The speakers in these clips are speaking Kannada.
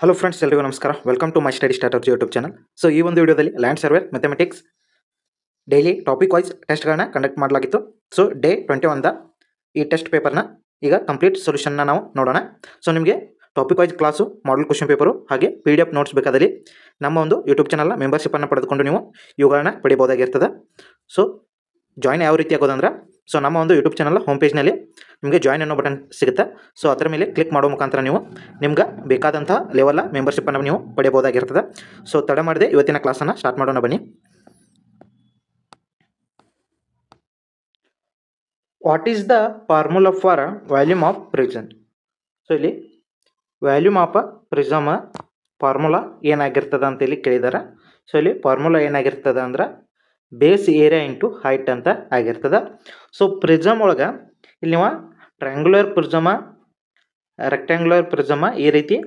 ಹಲೋ ಫ್ರೆಂಡ್ಸ್, ಎಲ್ಲರಿಗೂ ನಮಸ್ಕಾರ. Welcome to my study starters YouTube channel. So ಈ ಒಂದು ವಿಡಿಯೋದಲ್ಲಿ land surveyor mathematics daily topic wise ಟೆಸ್ಟ್ಗಳನ್ನ ಕಂಡಕ್ಟ್ ಮಾಡಲಾಗಿತ್ತು. ಸೊ ಡೇ 21 ಈ ಟೆಸ್ಟ್ ಪೇಪರ್ನ ಈಗ ಕಂಪ್ಲೀಟ್ ಸೊಲ್ಯೂಷನ್ನ ನಾವು ನೋಡೋಣ. ಸೊ ನಿಮಗೆ topic wise class, model question paper ಹಾಗೆ PDF ನೋಟ್ಸ್ ಬೇಕಾದಲ್ಲಿ ನಮ್ಮ ಒಂದು ಯೂಟ್ಯೂಬ್ ಚಾನಲ್ನ ಮೆಂಬರ್ಶಿಪ್ಪನ್ನು ಪಡೆದುಕೊಂಡು ನೀವು ಇವುಗಳನ್ನ ಪಡಿಬೋದಾಗಿರ್ತದೆ. ಸೊ ಜಾಯ್ನ್ ಯಾವ ರೀತಿ ಆಗೋದಂದ್ರೆ, ಸೊ ನಮ್ಮ ಒಂದು ಯೂಟ್ಯೂಬ್ ಚಾನಲ್ ಹೋಮ್ ಪೇಜ್ನಲ್ಲಿ ನಿಮಗೆ ಜಾಯ್ನ್ ಅನ್ನೋ ಬಟನ್ ಸಿಗುತ್ತೆ. ಸೊ ಅದರ ಮೇಲೆ ಕ್ಲಿಕ್ ಮಾಡೋ ಮುಖಾಂತರ ನೀವು ನಿಮ್ಗೆ ಬೇಕಾದಂತಹ ಲೆವೆಲ್ ಮೆಂಬರ್ಶಿಪ್ಪನ್ನು ನೀವು ಪಡೆಯಬಹುದಾಗಿರ್ತದೆ. ಸೊ ತಡ ಮಾಡದೆ ಇವತ್ತಿನ ಕ್ಲಾಸನ್ನು ಸ್ಟಾರ್ಟ್ ಮಾಡೋಣ ಬನ್ನಿ. What is the formula for volume of prism? So ಇಲ್ಲಿ ವ್ಯಾಲ್ಯೂಮ್ ಆಫ್ ಪ್ರಿಸಮ್ ಫಾರ್ಮುಲಾ ಏನಾಗಿರ್ತದೆ ಅಂತ ಇಲ್ಲಿ ಕೇಳಿದ್ದಾರೆ. ಸೊ ಇಲ್ಲಿ ಫಾರ್ಮುಲಾ ಏನಾಗಿರ್ತದೆ ಅಂದ್ರೆ ಬೇಸ್ ಏರಿಯಾ ಇಂಟು ಹೈಟ್ ಅಂತ ಆಗಿರ್ತದೆ. ಸೊ ಪ್ರಿಸಮ್ ಒಳಗೆ ಇಲ್ಲಿ ನೀವು ಟ್ರ್ಯಾಂಗ್ಯುಲರ್ ಪ್ರಿಸಮ, ರೆಕ್ಟ್ಯಾಂಗ್ಯುಲರ್ ಪ್ರಿಸಮ ಈ ರೀತಿ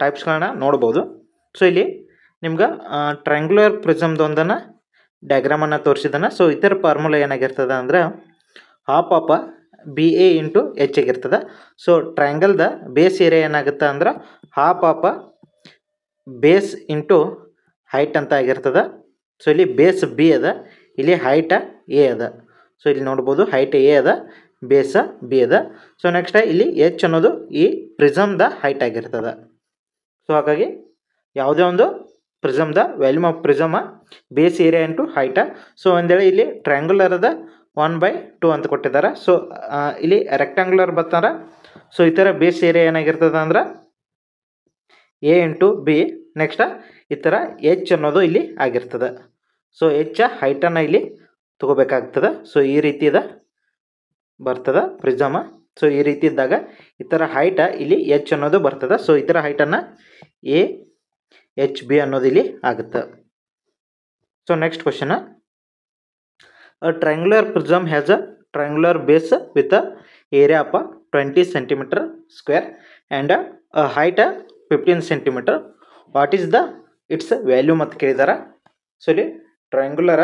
ಟೈಪ್ಸ್ಗಳನ್ನ ನೋಡ್ಬೋದು. ಸೊ ಇಲ್ಲಿ ನಿಮ್ಗೆ ಟ್ರ್ಯಾಂಗ್ಯುಲರ್ ಪ್ರಿಸಮ್ದೊಂದನ್ನು ಡಯಾಗ್ರಾಮನ್ನು ತೋರಿಸಿದಾನೆ. ಸೊ ಇದರ ಫಾರ್ಮುಲಾ ಏನಾಗಿರ್ತದೆ ಅಂದ್ರೆ half of BA into H ಆಗಿರ್ತದೆ. ಸೊ ಟ್ರ್ಯಾಂಗಲ್ದ ಬೇಸ್ ಏರಿಯಾ ಏನಾಗುತ್ತೆ ಅಂದ್ರೆ half of base into height ಅಂತ ಆಗಿರ್ತದೆ. ಸೊ ಇಲ್ಲಿ ಬೇಸ್ B ಅದ, ಇಲ್ಲಿ ಹೈಟ A ಅದ. ಸೊ ಇಲ್ಲಿ ನೋಡ್ಬೋದು ಹೈಟ್ A ಅದ, ಬೇಸ B ಅದ. ಸೊ ನೆಕ್ಸ್ಟ್ ಇಲ್ಲಿ H ಅನ್ನೋದು ಈ ಪ್ರಿಸಮ್ದ ಹೈಟ್ ಆಗಿರ್ತದೆ. ಸೊ ಹಾಗಾಗಿ ಯಾವುದೇ ಒಂದು ಪ್ರಿಸಮ್ದ volume of prism base area into height. So ಒಂದೇಳಿ ಇಲ್ಲಿ ಟ್ರ್ಯಾಂಗ್ಯುಲರ್ ಅದ 1/2 ಅಂತ ಕೊಟ್ಟಿದ್ದಾರೆ. ಸೊ ಇಲ್ಲಿ ರೆಕ್ಟ್ಯಾಂಗ್ಯುಲರ್ ಬರ್ತಾರೆ. ಸೊ ಈ ಥರ ಬೇಸ್ ಏರಿಯಾ ಏನಾಗಿರ್ತದೆ ಅಂದ್ರೆ A ಇಂಟು B. ನೆಕ್ಸ್ಟ್ ಈ ಥರ H ಅನ್ನೋದು ಇಲ್ಲಿ ಆಗಿರ್ತದೆ. ಸೊ H ಹೈಟನ್ನು ಇಲ್ಲಿ ತಗೋಬೇಕಾಗ್ತದೆ. ಸೊ ಈ ರೀತಿದ ಬರ್ತದೆ ಪ್ರಿಸಮ. ಸೊ ಈ ರೀತಿ ಇದ್ದಾಗ ಈ ಥರ ಹೈಟ ಇಲ್ಲಿ H ಅನ್ನೋದು ಬರ್ತದೆ. ಸೊ ಈ ಥರ ಹೈಟನ್ನು AHB ಅನ್ನೋದು ಇಲ್ಲಿ ಆಗುತ್ತೆ. So next question, a triangular prism has a triangular base with a area of 20 centimeter square and a height 15 centimeter. What is the its value ಅಂತ ಕೇಳಿದಾರೆ. ಸೊ ಇಲ್ಲಿ ಟ್ರಯಾಂಗ್ಯುಲರ್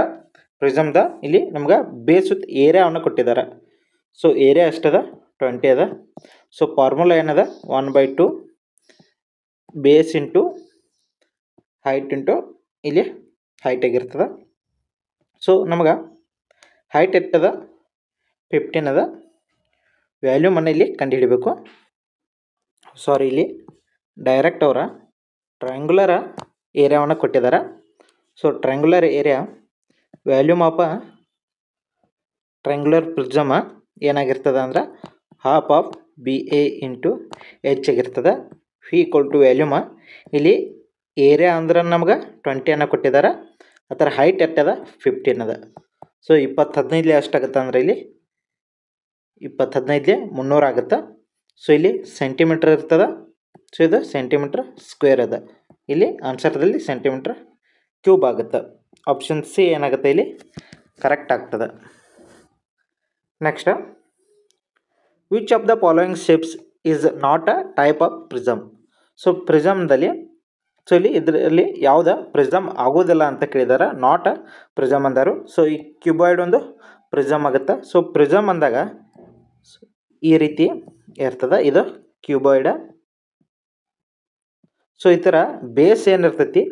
ಪ್ರಿಸಮ್ದ ಇಲ್ಲಿ ನಮ್ಗೆ ಬೇಸ್ ವಿತ್ ಏರಿಯಾವನ್ನು ಕೊಟ್ಟಿದ್ದಾರೆ. ಸೊ ಏರಿಯಾ ಎಷ್ಟದ 20 ಅದ. ಸೊ ಫಾರ್ಮುಲಾ ಏನದ 1/2 ಬೇಸ್ ಇಂಟು ಹೈಟ್ ಇಂಟು ಇಲ್ಲಿ ಹೈಟ್ ಆಗಿರ್ತದೆ. ಸೊ ನಮ್ಗೆ ಹೈಟ್ ಎಷ್ಟದ 15 ಅದ. ವ್ಯಾಲ್ಯೂಮನ್ನು ಇಲ್ಲಿ ಕಂಡುಹಿಡಬೇಕು. ಸಾರಿ, ಇಲ್ಲಿ ಡೈರೆಕ್ಟ್ ಅವರ ಟ್ರಯಾಂಗ್ಯುಲರ್ ಏರಿಯಾವನ್ನು ಕೊಟ್ಟಿದ್ದಾರೆ. So triangular area volume of triangular prism ಏನಾಗಿರ್ತದೆ ಅಂದ್ರೆ half of BA into H ಆಗಿರ್ತದೆ. ಫಿ ಈಕ್ವಲ್ ಟು ವ್ಯಾಲ್ಯೂಮ ಇಲ್ಲಿ ಏರಿಯಾ ಅಂದ್ರೆ ನಮ್ಗೆ 20 ಅನ್ನು ಕೊಟ್ಟಿದ್ದಾರೆ. ಆ ಥರ ಹೈಟ್ ಎಷ್ಟದ 15 ಅದ. ಸೊ 20/15 ಎಷ್ಟಾಗುತ್ತೆ ಅಂದರೆ ಇಲ್ಲಿ 20/15 300 ಆಗುತ್ತೆ. ಸೊ ಇಲ್ಲಿ ಸೆಂಟಿಮೀಟ್ರ್ ಇರ್ತದೆ. ಸೊ ಇದು ಸೆಂಟಿಮೀಟ್ರ್ ಸ್ಕ್ವೇರ್ ಅದ. ಇಲ್ಲಿ ಆನ್ಸರ್ದಲ್ಲಿ ಸೆಂಟಿಮೀಟ್ರ್ ಕ್ಯೂಬ್ ಆಗುತ್ತೆ. ಆಪ್ಷನ್ C ಏನಾಗುತ್ತೆ ಇಲ್ಲಿ ಕರೆಕ್ಟ್ ಆಗ್ತದೆ. Next, which of the following shapes is not a type of prism? So ಪ್ರಿಸಮ್ದಲ್ಲಿ ಸೊ ಇಲ್ಲಿ ಇದರಲ್ಲಿ ಯಾವುದ ಪ್ರಿಸಮ್ ಆಗೋದಿಲ್ಲ ಅಂತ ಕೇಳಿದಾರೆ. ನಾಟ್ ಅ ಪ್ರಿಸಮ್ ಅಂದರು. ಸೊ ಈ ಕ್ಯೂಬಾಯ್ಡ್ ಒಂದು ಪ್ರಿಸಮ್ ಆಗುತ್ತೆ. ಸೊ ಪ್ರಿಸಮ್ ಅಂದಾಗ ಈ ರೀತಿ ಇರ್ತದೆ, ಇದು ಕ್ಯೂಬಾಯ್ಡ್. ಸೊ ಈ ಥರ ಬೇಸ್ ಏನಿರ್ತೈತಿ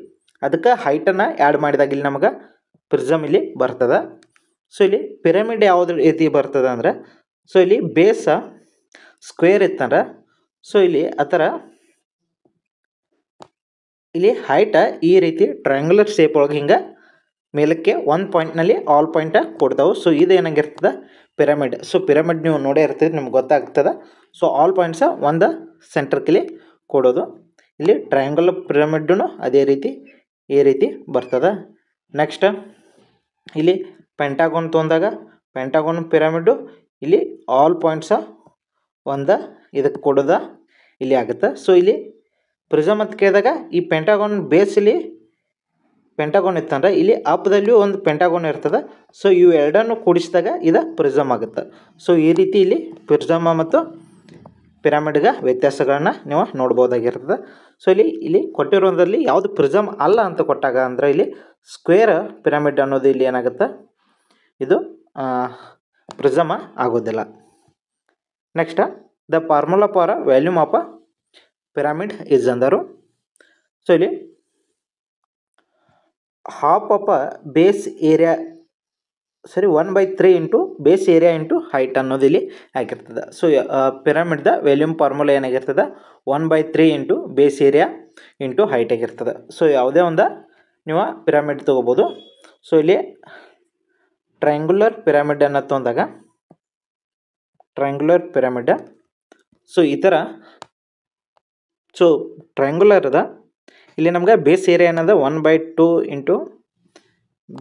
ಅದಕ್ಕೆ ಹೈಟನ್ನು ಆ್ಯಡ್ ಮಾಡಿದಾಗ ಇಲ್ಲಿ ನಮಗೆ ಪ್ರಿಸಮ್ ಇಲ್ಲಿ ಬರ್ತದೆ. ಸೊ ಇಲ್ಲಿ ಪಿರಮಿಡ್ ಯಾವ್ದು ರೀತಿ ಬರ್ತದೆ ಅಂದರೆ, ಸೊ ಇಲ್ಲಿ ಬೇಸ ಸ್ಕ್ವೇರ್ ಇತ್ತಂದ್ರೆ ಸೊ ಇಲ್ಲಿ ಆ ಥರ ಇಲ್ಲಿ ಹೈಟ ಈ ರೀತಿ ಟ್ರಯಾಂಗ್ಯುಲರ್ ಶೇಪ್ ಒಳಗೆ ಹಿಂಗೆ ಮೇಲಕ್ಕೆ ಒಂದು ಪಾಯಿಂಟ್ನಲ್ಲಿ ಆಲ್ ಪಾಯಿಂಟ ಕೊಡ್ತಾವೆ. ಸೊ ಇದು ಏನಾಗಿರ್ತದೆ ಪಿರಮಿಡ್. ಸೊ ಪಿರಮಿಡ್ ನೀವು ನೋಡೇ ಇರ್ತದೆ, ನಿಮ್ಗೆ ಗೊತ್ತಾಗ್ತದೆ. ಸೊ ಆಲ್ ಪಾಯಿಂಟ್ಸ ಒಂದು ಸೆಂಟ್ರಕ್ಕೆ ಕೊಡೋದು. ಇಲ್ಲಿ ಟ್ರಯಾಂಗ್ಯುಲರ್ ಪಿರಮಿಡ್ನು ಅದೇ ರೀತಿ ಈ ರೀತಿ ಬರ್ತದೆ. ನೆಕ್ಸ್ಟ್ ಇಲ್ಲಿ ಪೆಂಟಾಗೋನ್ ತೊಗೊಂಡಾಗ ಪೆಂಟಾಗೋನ್ ಪಿರಮಿಡ್ಡು ಇಲ್ಲಿ ಆಲ್ ಪಾಯಿಂಟ್ಸ ಒಂದು ಇದಕ್ಕೆ ಕೊಡೋದ ಇಲ್ಲಿ ಆಗುತ್ತೆ. ಸೊ ಇಲ್ಲಿ ಪ್ರಿಸಮ್ ಅಂತ ಕೇಳಿದಾಗ ಈ ಪೆಂಟಾಗೋನ್ ಬೇಸಲ್ಲಿ ಪೆಂಟಾಗೋನ್ ಇತ್ತಂದ್ರೆ ಇಲ್ಲಿ ಅಪ್ದಲ್ಲಿಯೂ ಒಂದು ಪೆಂಟಾಗೋನ್ ಇರ್ತದೆ. ಸೊ ಇವು ಎರಡನ್ನು ಕೂಡಿಸಿದಾಗ ಇದು ಪ್ರಿಸಮ್ ಆಗುತ್ತೆ. ಸೊ ಈ ರೀತಿ ಇಲ್ಲಿ ಪ್ರಿಸಮ ಮತ್ತು ಪಿರಮಿಡ್ಗೆ ವ್ಯತ್ಯಾಸಗಳನ್ನ ನೀವು ನೋಡ್ಬೋದಾಗಿರ್ತದೆ. ಸೊ ಇಲ್ಲಿ ಕೊಟ್ಟಿರೋದ್ರಲ್ಲಿ ಯಾವುದು ಪ್ರಿಸಮ್ ಅಲ್ಲ ಅಂತ ಕೊಟ್ಟಾಗ ಅಂದರೆ ಇಲ್ಲಿ ಸ್ಕ್ವೇರ್ ಪಿರಮಿಡ್ ಅನ್ನೋದು ಇಲ್ಲಿ ಏನಾಗುತ್ತೆ, ಇದು ಪ್ರಿಸಮ ಆಗೋದಿಲ್ಲ. Next, the formula for volume of pyramid is ಅಂದರು. ಸೊ ಇಲ್ಲಿ half of a base area 1/3 into base area into height ಅನ್ನೋದು ಇಲ್ಲಿ ಆಗಿರ್ತದೆ. ಸೊ ಪಿರಮಿಡ್ದ ವ್ಯಾಲ್ಯೂಮ್ ಫಾರ್ಮುಲಾ ಏನಾಗಿರ್ತದೆ 1/3 into base area into height ಆಗಿರ್ತದೆ. ಸೊ ಯಾವುದೇ ಒಂದು ನೀವು ಪಿರಮಿಡ್ ತೊಗೋಬೋದು. ಸೊ ಇಲ್ಲಿ ಟ್ರಯಾಂಗುಲರ್ ಪಿರಮಿಡ್ ಅನ್ನ ತೊಗೊಂಡಾಗ ಟ್ರಯಾಂಗುಲರ್ ಪಿರಮಿಡ್ ಸೊ ಈ ಥರ ಸೊ ಟ್ರಯಾಂಗುಲರ್ ಅದ ಇಲ್ಲಿ ನಮ್ಗೆ ಬೇಸ್ ಏರಿಯಾ ಏನದ 1/2 into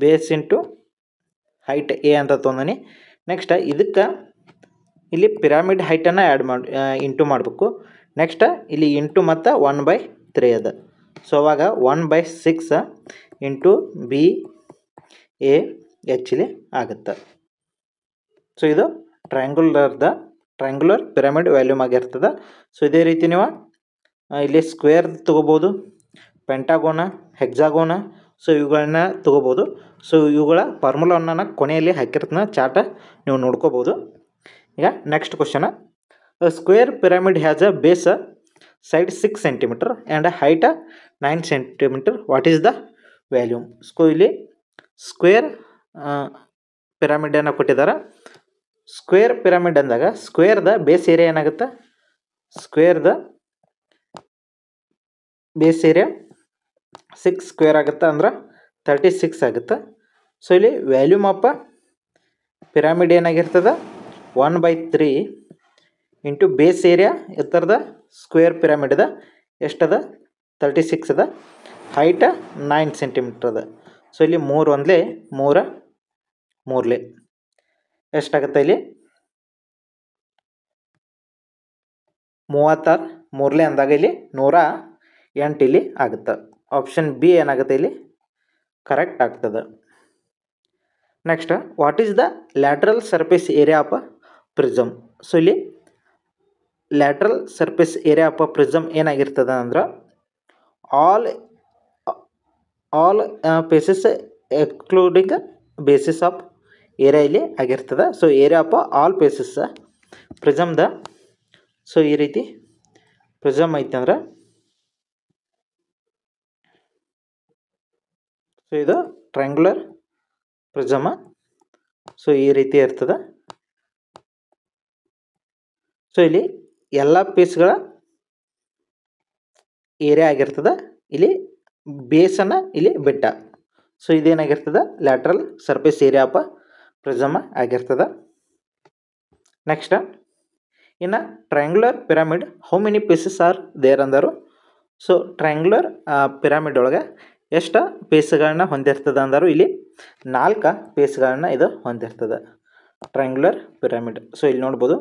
base into height A ಅಂತ ತೊಗೊಂಡನಿ. ನೆಕ್ಸ್ಟ್ ಇದಕ್ಕೆ ಇಲ್ಲಿ ಪಿರಾಮಿಡ್ ಹೈಟನ್ನು ಇಂಟು ಮಾಡಬೇಕು. ನೆಕ್ಸ್ಟ್ ಇಲ್ಲಿ ಇಂಟು ಮತ್ತು 1/3 ಅದ. ಸೊ ಅವಾಗ 1/6 ಇಂಟು ಬಿ ಎ ಎಚ್ ಇಲ್ಲಿ ಆಗುತ್ತೆ. ಸೊ ಇದು ಟ್ರಯಾಂಗುಲರ್ ಪಿರಮಿಡ್ ವ್ಯಾಲ್ಯೂಮ್ ಆಗಿರ್ತದೆ. ಸೊ ಇದೇ ರೀತಿ ನೀವು ಇಲ್ಲಿ ಸ್ಕ್ವೇರ್ ತೊಗೋಬೋದು, ಪೆಂಟಾಗೋನ, ಹೆಕ್ಸಾಗೋನ, ಸೊ ಇವುಗಳನ್ನ ತೊಗೋಬೋದು. ಸೊ ಇವುಗಳ ಫಾರ್ಮುಲಾವನ್ನು ಕೊನೆಯಲ್ಲಿ ಹಾಕಿರ್ತಾನೆ ಚಾರ್ಟ ನೀವು ನೋಡ್ಕೋಬೋದು. ಈಗ next question, square pyramid has a base side 6 centimetre and height 9 centimetre. What is the volume? So ಇಲ್ಲಿ ಸ್ಕ್ವೇರ್ ಪಿರಮಿಡನ್ನು ಕೊಟ್ಟಿದ್ದಾರೆ. ಸ್ಕ್ವೇರ್ ಪಿರಮಿಡ್ ಅಂದಾಗ ಸ್ಕ್ವೇರ್ದ ಬೇಸ್ ಏರಿಯಾ ಏನಾಗುತ್ತೆ? ಸ್ಕ್ವೇರ್ದ ಬೇಸ್ ಏರಿಯಾ 6 ಸ್ಕ್ವೇರ್ ಆಗುತ್ತೆ, ಅಂದ್ರೆ 36 ಆಗುತ್ತೆ. ಸೊ ಇಲ್ಲಿ ವ್ಯಾಲ್ಯೂಮ್ ಆಫ್ ಪಿರಾಮಿಡ್ ಏನಾಗಿರ್ತದೆ 1/3 ಇಂಟು ಬೇಸ್ ಏರಿಯಾ ಎತ್ತರದ ಸ್ಕ್ವೇರ್ ಪಿರಾಮಿಡ್ ಅದ ಎಷ್ಟದ 36 ಅದ, ಹೈಟ್ 9 ಸೆಂಟಿಮೀಟರ್ ಅದ. ಸೊ ಇಲ್ಲಿ 3 ಒಂದ್ಲೆ 3 3ಲೆ ಎಷ್ಟಾಗುತ್ತೆ? ಇಲ್ಲಿ 36 3ಲೆ ಅಂದಾಗ ಇಲ್ಲಿ 108 ಇಲ್ಲಿ ಆಗುತ್ತೆ. ಆಪ್ಷನ್ ಬಿ ಏನಾಗುತ್ತೆ ಇಲ್ಲಿ ಕರೆಕ್ಟ್ ಆಗ್ತದೆ. Next, what is the lateral surface area of prism? So ಇಲ್ಲಿ lateral surface area of prism ಏನಾಗಿರ್ತದೆ ಅಂದ್ರೆ all faces excluding basis of area ಇಲ್ಲಿ ಆಗಿರ್ತದೆ. So area of all faces ಪ್ರಿಸಮ್ದ ಸೊ ಈ ರೀತಿ ಪ್ರಿಸಮ್ ಐತೆ ಅಂದ್ರೆ ಸೊ ಇದು ಟ್ರಯಾಂಗುಲರ್ ಪ್ರಿಸಮ್. ಸೊ ಈ ರೀತಿ ಇರ್ತದೆ. ಸೊ ಇಲ್ಲಿ ಎಲ್ಲ ಪೀಸ್ಗಳ ಏರಿಯಾ ಆಗಿರ್ತದೆ, ಇಲ್ಲಿ ಬೇಸನ್ನು ಇಲ್ಲಿ ಬಿಟ್ಟ. ಸೊ ಇದೇನಾಗಿರ್ತದೆ lateral surface area of prism ಆಗಿರ್ತದೆ. ನೆಕ್ಸ್ಟ್, ಇನ್ನು triangular pyramid how many pieces are there ಅಂದರು? ಸೊ ಟ್ರಯಾಂಗುಲರ್ ಪಿರಾಮಿಡ್ ಒಳಗೆ ಎಷ್ಟು ಪೀಸ್ಗಳನ್ನ ಹೊಂದಿರ್ತದೆ ಅಂದರು? ಇಲ್ಲಿ 4 ಪೀಸ್ಗಳನ್ನ ಇದು ಹೊಂದಿರ್ತದೆ ಟ್ರಯಾಂಗುಲರ್ ಪಿರಾಮಿಡ್. ಸೊ ಇಲ್ಲಿ ನೋಡ್ಬೋದು,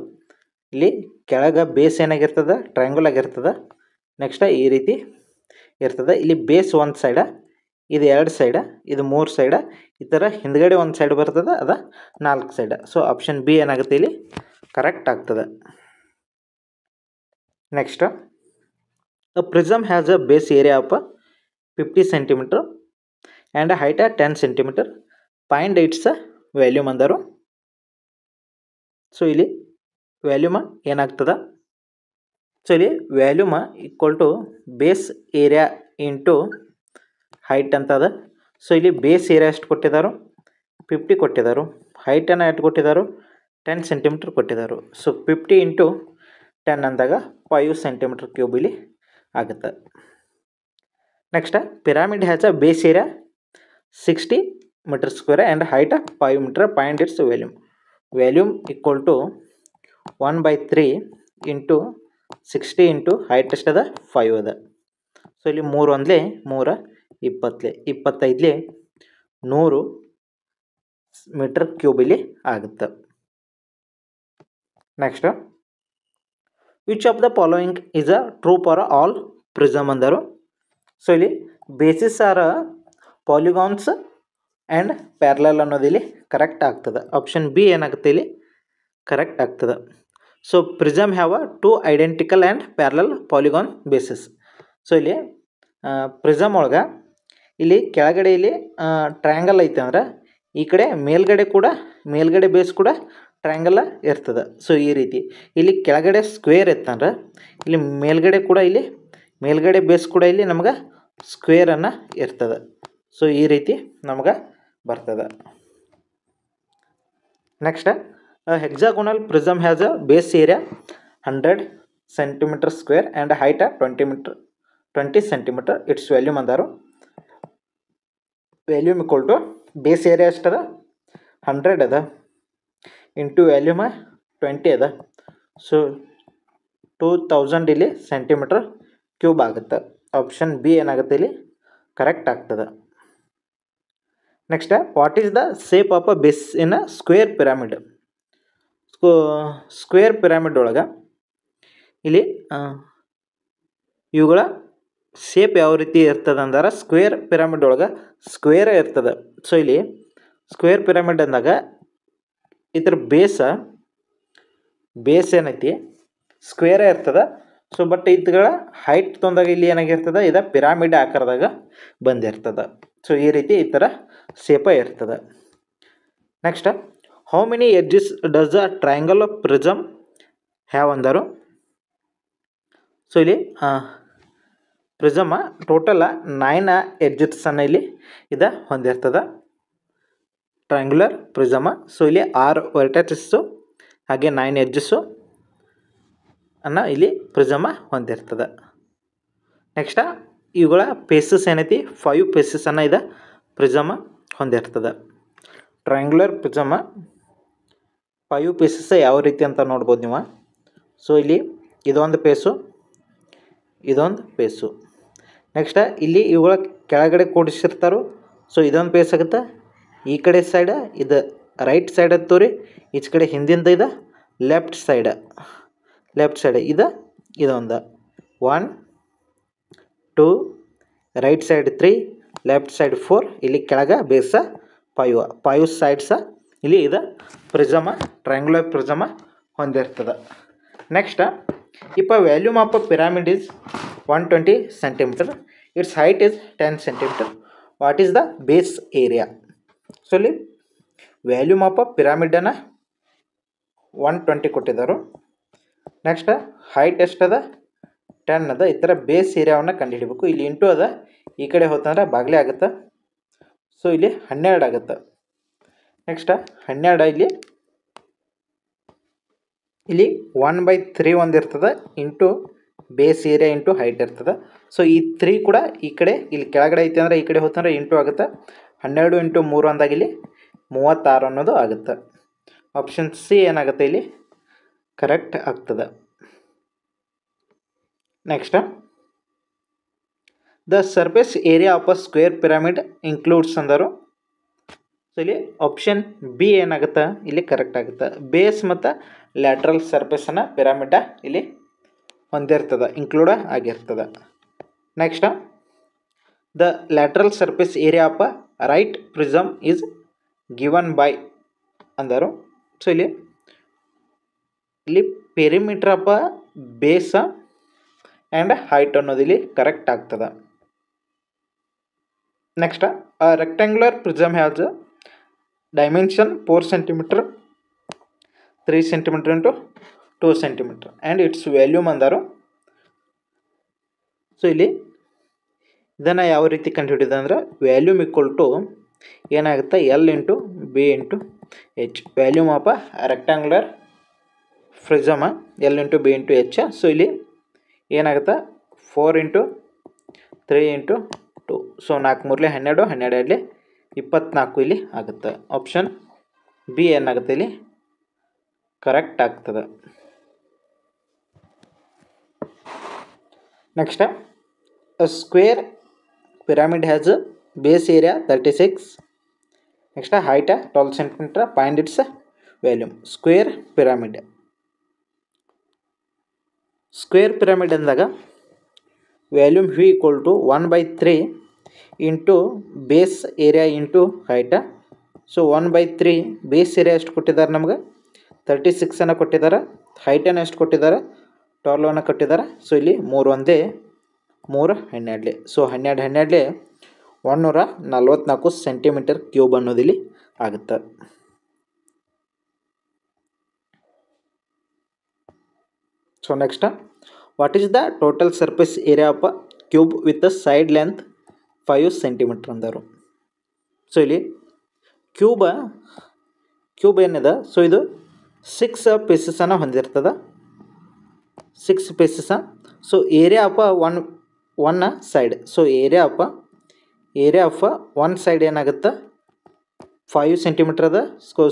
ಇಲ್ಲಿ ಕೆಳಗೆ ಬೇಸ್ ಏನಾಗಿರ್ತದೆ ಟ್ರಯಾಂಗಲ್ ಆಗಿರ್ತದೆ. ನೆಕ್ಸ್ಟ್ ಈ ರೀತಿ ಇರ್ತದೆ. ಇಲ್ಲಿ ಬೇಸ್ ಒಂದು ಸೈಡ, ಇದು 2 ಸೈಡ, ಇದು 3 ಸೈಡ, ಈ ಥರ ಹಿಂದ್ಗಡೆ ಒಂದು ಸೈಡ್ ಬರ್ತದೆ, ಅದ 4 ಸೈಡ. ಸೊ ಆಪ್ಷನ್ ಬಿ ಏನಾಗುತ್ತೆ ಇಲ್ಲಿ ಕರೆಕ್ಟ್ ಆಗ್ತದೆ. Next, a prism has a base area of 50 centimetre and height 10 centimetre. Find its volume ಅಂದರು. ಸೊ ಇಲ್ಲಿ ವ್ಯಾಲ್ಯೂಮ ಏನಾಗ್ತದೆ? ಸೊ ಇಲ್ಲಿ volume equal to base area into height ಅಂತ ಅದ. ಸೊ ಇಲ್ಲಿ ಬೇಸ್ ಏರಿಯಾ ಎಷ್ಟು ಕೊಟ್ಟಿದ್ದಾರೋ 50 ಕೊಟ್ಟಿದ್ದಾರೆ, ಹೈಟನ್ನು ಎಷ್ಟು ಕೊಟ್ಟಿದ್ದಾರೋ 10 ಸೆಂಟಿಮೀಟರ್ ಕೊಟ್ಟಿದ್ದಾರೆ. ಸೊ 50 ಇಂಟು 10 ಅಂದಾಗ 5 ಸೆಂಟಿಮೀಟರ್ ಕ್ಯೂಬ್ ಇಲ್ಲಿ ಆಗುತ್ತೆ. Next, pyramid has a base area 60 metre square and height 5 metre. Find its volume. Volume equal to 1/3 into 60 into height ಎಷ್ಟದ 5 ಅದ. ಸೊ ಇಲ್ಲಿ 3 ಒಂದ್ಲೆ 3 20ಲೆ 25ಲೆ 100 ಮೀಟರ್ ಕ್ಯೂಬ್ ಇಲ್ಲಿ ಆಗುತ್ತೆ. Next, which of the following is a true for all prism ಅಂದರು? ಸೊ ಇಲ್ಲಿ bases are polygons and parallel ಅನ್ನೋದು ಇಲ್ಲಿ ಕರೆಕ್ಟ್ ಆಗ್ತದೆ. ಆಪ್ಷನ್ ಬಿ ಏನಾಗುತ್ತೆ ಇಲ್ಲಿ ಕರೆಕ್ಟ್ ಆಗ್ತದೆ. So prism have 2 identical and parallel polygon basis. So ಇಲ್ಲಿ ಪ್ರಿಸಮ್ ಒಳಗೆ ಇಲ್ಲಿ ಕೆಳಗಡೆ ಇಲ್ಲಿ ಟ್ರಯಾಂಗಲ್ ಐತೆ ಅಂದ್ರೆ ಈ ಕಡೆ ಮೇಲ್ಗಡೆ ಬೇಸ್ ಕೂಡ ಟ್ರಯಾಂಗಲ್ ಇರ್ತದೆ. ಸೊ ಈ ರೀತಿ ಇಲ್ಲಿ ಕೆಳಗಡೆ ಸ್ಕ್ವೇರ್ ಇತ್ತಂದ್ರೆ ಇಲ್ಲಿ ಮೇಲ್ಗಡೆ ಬೇಸ್ ಕೂಡ ಇಲ್ಲಿ ನಮ್ಗೆ ಸ್ಕ್ವೇರನ್ನು ಇರ್ತದೆ. ಸೊ ಈ ರೀತಿ ನಮ್ಗೆ ಬರ್ತದೆ. Next hexagonal prism has a base area 100 centimetre square and height 20 centimetre. Its volume ಅಂದಾರು volume equal to base area ಎಷ್ಟದ 100 ಅದ ಇಂಟು ವ್ಯಾಲ್ಯೂಮ್ 20 ಅದ. ಸೊ 2000 ಇಲ್ಲಿ ಸೆಂಟಿಮೀಟರ್ ಕ್ಯೂಬ್ ಆಗುತ್ತೆ. ಆಪ್ಷನ್ ಬಿ ಏನಾಗುತ್ತೆ ಇಲ್ಲಿ ಕರೆಕ್ಟ್ ಆಗ್ತದೆ. Next what is the shape of a base in a square pyramid. Square pyramid ಒಳಗೆ ಇಲ್ಲಿ ಇವುಗಳ ಶೇಪ್ ಯಾವ ರೀತಿ ಇರ್ತದೆ ಅಂದ್ರೆ ಸ್ಕ್ವೇರ್ ಪಿರಾಮಿಡ್ ಒಳಗೆ ಸ್ಕ್ವೇರೇ ಇರ್ತದೆ. ಸೊ ಇಲ್ಲಿ ಸ್ಕ್ವೇರ್ ಪಿರಾಮಿಡ್ ಅಂದಾಗ ಇದ್ರ ಬೇಸ್ ಏನೈತಿ ಸ್ಕ್ವೇರೇ ಇರ್ತದೆ. ಸೊ ಬಟ್ ಇದ್ಗಳ ಹೈಟ್ ತೊಂದಾಗ ಇಲ್ಲಿ ಏನಾಗಿರ್ತದೆ ಇದು ಪಿರಾಮಿಡ್ ಆಕಾರದಾಗ ಬಂದಿರ್ತದೆ. ಸೊ ಈ ರೀತಿ ಈ ಥರ ಶೇಪ ಇರ್ತದೆ. Next how many edges does a triangle of prism have ಅಂದರು. ಸೊ ಇಲ್ಲಿ ಪ್ರಿಸಮ್ ಟೋಟಲ್ 9 ಎಡ್ಜಸ್ಸನ್ನು ಇಲ್ಲಿ ಇದು ಹೊಂದಿರ್ತದೆ ಟ್ರಯಾಂಗ್ಯುಲರ್ ಪ್ರಿಸಮ್. ಸೊ ಇಲ್ಲಿ 6 ವರ್ಟೆಕ್ಸಸ್ಸು ಹಾಗೆ 9 ಎಡ್ಜಸ್ಸು ಅನ್ನು ಇಲ್ಲಿ ಪ್ರಿಸಮ್ ಹೊಂದಿರ್ತದೆ. ನೆಕ್ಸ್ಟ್ ಇವುಗಳ ಪೇಸಸ್ ಏನೈತಿ 5 ಪೇಸಸನ್ನು ಇದು ಪ್ರಿಸಮ್ ಹೊಂದಿರ್ತದೆ. ಟ್ರಯಾಂಗ್ಯುಲರ್ ಪ್ರಿಸಮ್ 5 ಪೀಸಸ್ ಯಾವ ರೀತಿ ಅಂತ ನೋಡ್ಬೋದು ನೀವು. ಸೊ ಇಲ್ಲಿ ಇದೊಂದು ಪೇಸು, ಇದೊಂದು ಪೇಸು. ನೆಕ್ಸ್ಟ್ ಇಲ್ಲಿ ಇವುಗಳ ಕೆಳಗಡೆ ಕೂಡಿಸಿರ್ತಾರೋ. ಸೊ ಇದೊಂದು ಪೇಸ್ ಆಗುತ್ತೆ. ಈ ಕಡೆ ಸೈಡ ಇದು ರೈಟ್ ಸೈಡ್ ಹತ್ತೋರಿ, ಈಚ ಕಡೆ ಹಿಂದಿಂದ ಇದು ಲೆಫ್ಟ್ ಸೈಡ್ ಇದು ಇದೊಂದು 1 2 ರೈಟ್ ಸೈಡ್ 3 ಲೆಫ್ಟ್ ಸೈಡ್ 4 ಇಲ್ಲಿ ಕೆಳಗೆ ಬೇಸ 5 ಸೈಡ್ಸ ಇಲ್ಲಿ ಇದು ಪ್ರಿಸಮ ಟ್ರಯಾಂಗ್ಯುಲರ್ ಪ್ರಿಸಮ ಹೊಂದಿರ್ತದೆ. Next if a volume of a pyramid is 120 centimetre, it's height is 10 centimetre, what is the base area. So ಇಲ್ಲಿ ವ್ಯಾಲ್ಯೂಮ್ ಆಫ್ ಅ ಪಿರಾಮಿಡನ್ನು 120 ಕೊಟ್ಟಿದ್ದಾರೆ. ನೆಕ್ಸ್ಟ್ ಹೈಟ್ ಎಷ್ಟದ 10 ಅದ. ಈ ಥರ ಬೇಸ್ ಏರಿಯಾವನ್ನು ಕಂಡುಹಿಡಬೇಕು. ಇಲ್ಲಿ ಇಂಟು ಅದ, ಈ ಕಡೆ ಹೋತಂದ್ರೆ ಬಾಗಿಲೇ ಆಗುತ್ತೆ. ಸೊ ಇಲ್ಲಿ 12 ಆಗುತ್ತೆ. ನೆಕ್ಸ್ಟ್ 12 ಇಲ್ಲಿ 1/3 ಒಂದಿರ್ತದೆ into base area into height ಇರ್ತದೆ. ಸೊ ಈ 3 ಕೂಡ ಈ ಕಡೆ ಇಲ್ಲಿ ಕೆಳಗಡೆ ಐತೆ ಅಂದರೆ ಈ ಕಡೆ ಹೋತಂದ್ರೆ ಇಂಟು ಆಗುತ್ತೆ. 12 ಇಂಟು 3 ಅಂದಾಗ ಇಲ್ಲಿ 36 ಅನ್ನೋದು ಆಗುತ್ತೆ. ಆಪ್ಷನ್ ಸಿ ಏನಾಗುತ್ತೆ ಇಲ್ಲಿ ಕರೆಕ್ಟ್ ಆಗ್ತದೆ. Next the surface area of a square pyramid includes ಅಂದರು. ಸೊ ಇಲ್ಲಿ ಆಪ್ಷನ್ ಬಿ ಏನಾಗುತ್ತೆ ಇಲ್ಲಿ ಕರೆಕ್ಟ್ ಆಗುತ್ತೆ. ಬೇಸ್ ಮತ್ತು ಲ್ಯಾಟ್ರಲ್ ಸರ್ಫೇಸನ್ನು ಪಿರಾಮಿಡ ಇಲ್ಲಿ ಹೊಂದಿರ್ತದೆ, ಇನ್ಕ್ಲೂಡ್ ಆಗಿರ್ತದೆ. Next the lateral surface area of a right prism is given by ಅಂದರು. ಸೊ ಇಲ್ಲಿ perimeter of a base and height ಅನ್ನೋದು ಇಲ್ಲಿ ಕರೆಕ್ಟ್ ಆಗ್ತದೆ. Next rectangular prism has dimension 4 centimetre 3 centimetre into 2 centimetre and it's volume ಅಂದರು. ಸೊ ಇಲ್ಲಿ ಇದನ್ನು ಯಾವ ರೀತಿ ಕಂಡುಹಿಡಿದ ಅಂದರೆ ವ್ಯಾಲ್ಯೂಮ್ ಈಕ್ವಲ್ ಟು ಏನಾಗುತ್ತೆ L into B into H. Volume of rectangular prism L into B into H. So ಇಲ್ಲಿ ಏನಾಗುತ್ತೆ 4 ಇಂಟು 3 ಇಂಟು 2. ಸೊ 4 3 12 12 24 ಇಲ್ಲಿ ಆಗುತ್ತೆ. ಆಪ್ಷನ್ ಬಿ ಏನಾಗುತ್ತೆ ಇಲ್ಲಿ ಕರೆಕ್ಟ್ ಆಗ್ತದೆ. Next square pyramid has base area 36. Next height 12 centimetre, find its volume. Square pyramid ಅಂದಾಗ volume V equal to 1/3 into base area into height. So 1/3 base area ಎಷ್ಟು ಕೊಟ್ಟಿದ್ದಾರೆ ನಮ್ಗೆ 36 ಕೊಟ್ಟಿದ್ದಾರೆ. ಹೈಟನ್ನು ಎಷ್ಟು ಕೊಟ್ಟಿದ್ದಾರೆ 12 ಕೊಟ್ಟಿದ್ದಾರೆ. ಸೊ ಇಲ್ಲಿ 3 ಒಂದೇ 3 12. ಸೊ 12 12 144 ಸೆಂಟಿಮೀಟರ್ ಕ್ಯೂಬ್ ಅನ್ನೋದಿಲ್ಲಿ ಆಗುತ್ತೆ. So next what is the total surface area of a cube with the side length 5 centimetre ಅಂದರು. ಸೊ ಇಲ್ಲಿ ಕ್ಯೂಬ್ ಏನಿದೆ ಸೊ ಇದು 6 ಪೀಸಸನ್ನು ಹೊಂದಿರ್ತದೆ, 6 pieces. So area of one side, so area of one side ಏನಾಗುತ್ತೆ 5 ಸೆಂಟಿಮೀಟ್ರ್ ಅದ.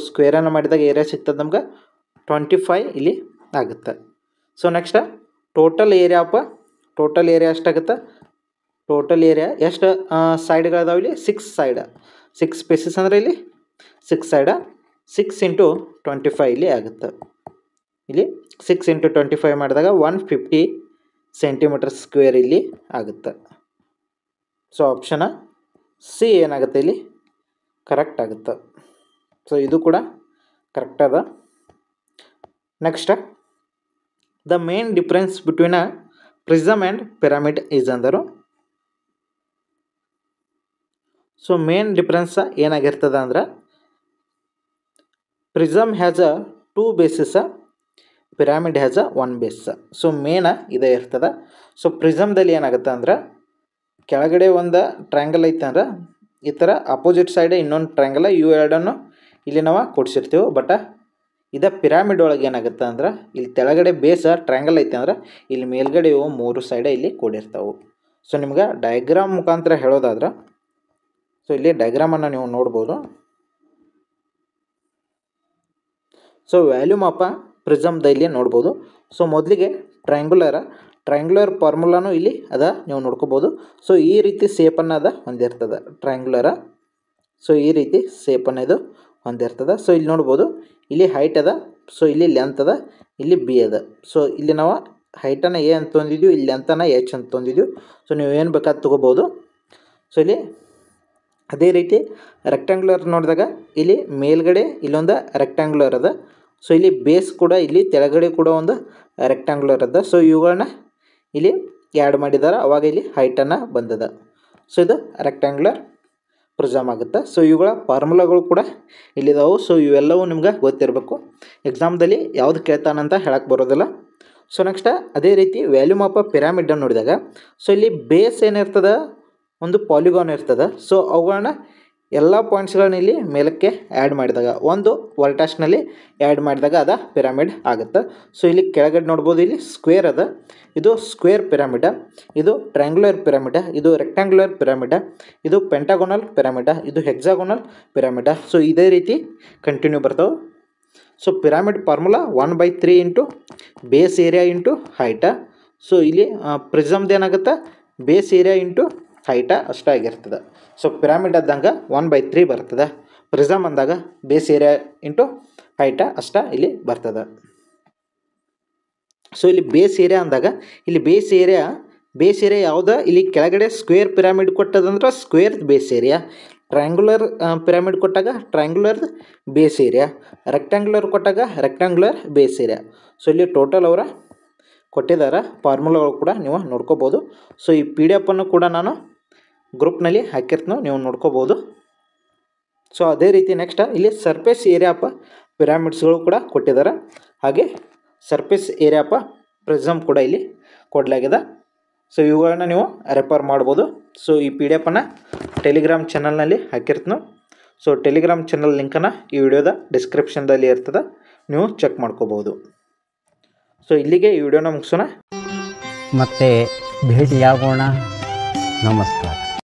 ಸ್ಕ್ವೇರನ್ನು ಮಾಡಿದಾಗ ಏರಿಯಾ ಸಿಗ್ತದೆ ನಮ್ಗೆ 25 ಇಲ್ಲಿ ಆಗುತ್ತೆ. ಸೊ ನೆಕ್ಸ್ಟ್ ಟೋಟಲ್ ಏರಿಯಾ ಎಷ್ಟಾಗುತ್ತೆ, ಟೋಟಲ್ ಏರಿಯಾ ಎಷ್ಟು ಸೈಡ್ಗಳಿದಾವೆ ಇಲ್ಲಿ 6 ಪೀಸಸ್ ಅಂದರೆ ಇಲ್ಲಿ 6 ಸೈಡ, 6 ಇಂಟು 25 ಇಲ್ಲಿ ಆಗುತ್ತೆ. ಇಲ್ಲಿ 6 ಇಂಟು 25 ಮಾಡಿದಾಗ 150 ಸೆಂಟಿಮೀಟರ್ ಸ್ಕ್ವೇರ್ ಇಲ್ಲಿ ಆಗುತ್ತೆ. ಸೊ ಆಪ್ಷನ್ ಸಿ ಏನಾಗುತ್ತೆ ಇಲ್ಲಿ ಕರೆಕ್ಟ್ ಆಗುತ್ತೆ. ಸೊ ಇದು ಕೂಡ ಕರೆಕ್ಟ್ ಅದ. Next the main difference between a prism and pyramid is ಅಂದರು. ಸೊ ಮೇನ್ ಡಿಫ್ರೆನ್ಸ್ ಏನಾಗಿರ್ತದೆ ಅಂದ್ರೆ prism has a 2 basis, pyramid has a 1 base. So main ಇದೇ ಇರ್ತದೆ. ಸೊ ಪ್ರಿಸಮ್ದಲ್ಲಿ ಏನಾಗುತ್ತೆ ಅಂದ್ರೆ ಕೆಳಗಡೆ ಒಂದು ಟ್ರ್ಯಾಂಗಲ್ ಐತೆ ಅಂದ್ರೆ ಈ ಥರ ಅಪೋಸಿಟ್ ಸೈಡ್ ಇನ್ನೊಂದು ಟ್ರ್ಯಾಂಗಲ್, ಇವು ಎರಡನ್ನು ಇಲ್ಲಿ ನಾವು ಕೊಡಿಸಿರ್ತೀವಿ. ಬಟ್ ಇದು ಪಿರಾಮಿಡ್ ಒಳಗೆ ಏನಾಗುತ್ತೆ ಅಂದ್ರೆ ಇಲ್ಲಿ ತೆಳಗಡೆ ಬೇಸ ಟ್ರ್ಯಾಂಗಲ್ ಐತೆ ಅಂದ್ರೆ ಇಲ್ಲಿ ಮೇಲ್ಗಡೆ ಇವು 3 ಸೈಡ್ ಇಲ್ಲಿ ಕೂಡಿರ್ತಾವೆ. ಸೊ ನಿಮ್ಗೆ ಡಯಾಗ್ರಾಮ್ ಮುಖಾಂತರ ಹೇಳೋದಾದ್ರೆ ಸೊ ಇಲ್ಲಿ ಡಯಾಗ್ರಾಮನ್ನು ನೀವು ನೋಡ್ಬೋದು. ಸೊ ವ್ಯಾಲ್ಯೂಮ್ ಆಫ್ ಪ್ರಿಸಮ್ದ ಇಲ್ಲಿ ನೋಡ್ಬೋದು. ಸೊ ಮೊದಲಿಗೆ ಟ್ರಯಾಂಗ್ಯುಲರ್ ಫಾರ್ಮುಲಾನು ಇಲ್ಲಿ ಅದ, ನೀವು ನೋಡ್ಕೋಬೋದು. ಸೊ ಈ ರೀತಿ ಸೇಪನ್ನು ಅದ ಹೊಂದಿರ್ತದೆ ಟ್ರಯಾಂಗ್ಯುಲರ. ಸೊ ಈ ರೀತಿ ಸೇಪನ್ನು ಇದು ಹೊಂದಿರ್ತದೆ. ಸೊ ಇಲ್ಲಿ ನೋಡ್ಬೋದು, ಇಲ್ಲಿ ಹೈಟ್ ಅದ, ಸೊ ಇಲ್ಲಿ ಲೆಂತ್ ಅದ, ಇಲ್ಲಿ ಬಿ ಅದ. ಸೊ ಇಲ್ಲಿ ನಾವು ಹೈಟನ್ನು ಎ ಅಂತ ತೊಂದಿದ್ದೀವಿ, ಇಲ್ಲಿ ಲೆಂತನ್ನು ಎಚ್ ಅಂತ ತೊಂದಿದ್ದೀವಿ. ಸೊ ನೀವು ಏನು ಬೇಕಾದ ತೊಗೋಬೋದು. ಸೊ ಇಲ್ಲಿ ಅದೇ ರೀತಿ ರೆಕ್ಟ್ಯಾಂಗ್ಯುಲರ್ ನೋಡಿದಾಗ ಇಲ್ಲಿ ಮೇಲ್ಗಡೆ ಇಲ್ಲೊಂದು ರೆಕ್ಟ್ಯಾಂಗ್ಯುಲರ್ ಅದ. ಸೊ ಇಲ್ಲಿ ಬೇಸ್ ಕೂಡ ಇಲ್ಲಿ ತೆಳಗಡೆ ಕೂಡ ಒಂದು ರೆಕ್ಟ್ಯಾಂಗ್ಯುಲರ್ ಅದ. ಸೊ ಇವುಗಳನ್ನ ಇಲ್ಲಿ ಆ್ಯಡ್ ಮಾಡಿದ್ದಾರೆ, ಅವಾಗ ಇಲ್ಲಿ ಹೈಟನ್ನು ಬಂದದ. ಸೊ ಇದು ರೆಕ್ಟ್ಯಾಂಗ್ಯುಲರ್ ಪ್ರಿಸಮ್ ಆಗುತ್ತೆ. ಸೊ ಇವುಗಳ ಫಾರ್ಮುಲಾಗಳು ಕೂಡ ಇಲ್ಲಿದ್ದಾವೆ. ಸೊ ಇವೆಲ್ಲವೂ ನಿಮ್ಗೆ ಗೊತ್ತಿರಬೇಕು. ಎಕ್ಸಾಮ್ದಲ್ಲಿ ಯಾವುದು ಕೇಳ್ತಾನಂತ ಹೇಳಕ್ಕೆ ಬರೋದಿಲ್ಲ. ಸೊ ನೆಕ್ಸ್ಟ್ ಅದೇ ರೀತಿ ವ್ಯಾಲ್ಯೂಮ್ ಆಫ್ ಪಿರಾಮಿಡನ್ನು ನೋಡಿದಾಗ ಸೊ ಇಲ್ಲಿ ಬೇಸ್ ಏನಿರ್ತದೆ ಒಂದು ಪಾಲಿಗಾನ್ ಇರ್ತದೆ. ಸೊ ಅವುಗಳನ್ನ ಎಲ್ಲ ಪಾಯಿಂಟ್ಸ್ಗಳನ್ನ ಇಲ್ಲಿ ಮೇಲಕ್ಕೆ ಆ್ಯಡ್ ಮಾಡಿದಾಗ ಒಂದು ವರ್ಟಾಸ್ನಲ್ಲಿ ಆ್ಯಡ್ ಮಾಡಿದಾಗ ಅದ ಪಿರಾಮಿಡ್ ಆಗುತ್ತೆ. ಸೊ ಇಲ್ಲಿ ಕೆಳಗಡೆ ನೋಡ್ಬೋದು, ಇಲ್ಲಿ ಸ್ಕ್ವೇರ್ ಅದ, ಇದು ಸ್ಕ್ವೇರ್ ಪಿರಾಮಿಡ, ಇದು ಟ್ರ್ಯಾಂಗ್ಯುಲರ್ ಪಿರಾಮಿಡ, ಇದು ರೆಕ್ಟ್ಯಾಂಗ್ಯುಲರ್ ಪಿರಾಮಿಡ, ಇದು ಪೆಂಟಾಗೋನಲ್ ಪಿರಾಮಿಡ, ಇದು ಹೆಕ್ಸಾಗೋನಲ್ ಪಿರಾಮಿಡ. ಸೊ ಇದೇ ರೀತಿ ಕಂಟಿನ್ಯೂ ಬರ್ತಾವೆ. So pyramid formula 1/3 into base area into height. So ಇಲ್ಲಿ ಪ್ರಿಸಮ್ದು ಏನಾಗುತ್ತೆ ಬೇಸ್ ಏರಿಯಾ ಇಂಟು ಹೈಟ ಅಷ್ಟೇ ಆಗಿರ್ತದೆ. ಸೊ ಪಿರಾಮಿಡ್ ಆದಂಗೆ 1/3 ಬರ್ತದೆ. ಪ್ರಿಸಮ್ ಅಂದಾಗ ಬೇಸ್ ಏರಿಯಾ ಇಂಟು ಹೈಟ ಅಷ್ಟೇ ಇಲ್ಲಿ ಬರ್ತದೆ. ಸೊ ಇಲ್ಲಿ ಬೇಸ್ ಏರಿಯಾ ಅಂದಾಗ ಇಲ್ಲಿ ಬೇಸ್ ಏರಿಯಾ ಯಾವುದ, ಇಲ್ಲಿ ಕೆಳಗಡೆ ಸ್ಕ್ವೇರ್ ಪಿರಾಮಿಡ್ ಕೊಟ್ಟದಂದ್ರೆ square base area, triangular pyramid ಕೊಟ್ಟಾಗ ಟ್ರಯಾಂಗ್ಯುಲರ್ ಬೇಸ್ ಏರಿಯಾ, ರೆಕ್ಟ್ಯಾಂಗ್ಯುಲರ್ ಕೊಟ್ಟಾಗ ರೆಕ್ಟ್ಯಾಂಗ್ಯುಲರ್ ಬೇಸ್ ಏರಿಯಾ. ಸೊ ಇಲ್ಲಿ ಟೋಟಲ್ ಅವರ ಕೊಟ್ಟಿದ್ದಾರೆ ಫಾರ್ಮುಲಾಗಳು ಕೂಡ ನೀವು ನೋಡ್ಕೋಬೋದು. ಸೊ ಈ PDF ಅನ್ನು ಕೂಡ ನಾನು ಗ್ರೂಪ್ನಲ್ಲಿ ಹಾಕಿರ್ತೀನಿ, ನೀವು ನೋಡ್ಕೋಬೋದು. ಸೊ ಅದೇ ರೀತಿ ನೆಕ್ಸ್ಟ್ ಇಲ್ಲಿ ಸರ್ಫೇಸ್ ಏರಿಯಾ ಆಫ್ ಪಿರಾಮಿಡ್ಸ್ಗಳು ಕೂಡ ಕೊಟ್ಟಿದ್ದಾರೆ, ಹಾಗೆ ಸರ್ಫೇಸ್ ಏರಿಯಾ ಆಫ್ ಪ್ರಿಸಮ್ ಕೂಡ ಇಲ್ಲಿ ಕೊಡಲಾಗಿದೆ. ಸೊ ಇವುಗಳನ್ನ ನೀವು ರೆಫರ್ ಮಾಡ್ಬೋದು. ಸೊ ಈ PDF ಅನ್ನು ಟೆಲಿಗ್ರಾಮ್ ಚಾನಲ್ನಲ್ಲಿ ಹಾಕಿರ್ತೀನಿ. ಸೊ ಟೆಲಿಗ್ರಾಮ್ ಚಾನಲ್ ಲಿಂಕನ್ನು ಈ ವಿಡಿಯೋದ ಡಿಸ್ಕ್ರಿಪ್ಷನ್ದಲ್ಲಿ ಇರ್ತದೆ, ನೀವು ಚೆಕ್ ಮಾಡ್ಕೋಬೋದು. ಸೊ ಇಲ್ಲಿಗೆ ಈ ವಿಡಿಯೋನ ಮುಗಿಸೋಣ, ಮತ್ತೆ ಭೇಟಿಯಾಗೋಣ. ನಮಸ್ಕಾರ.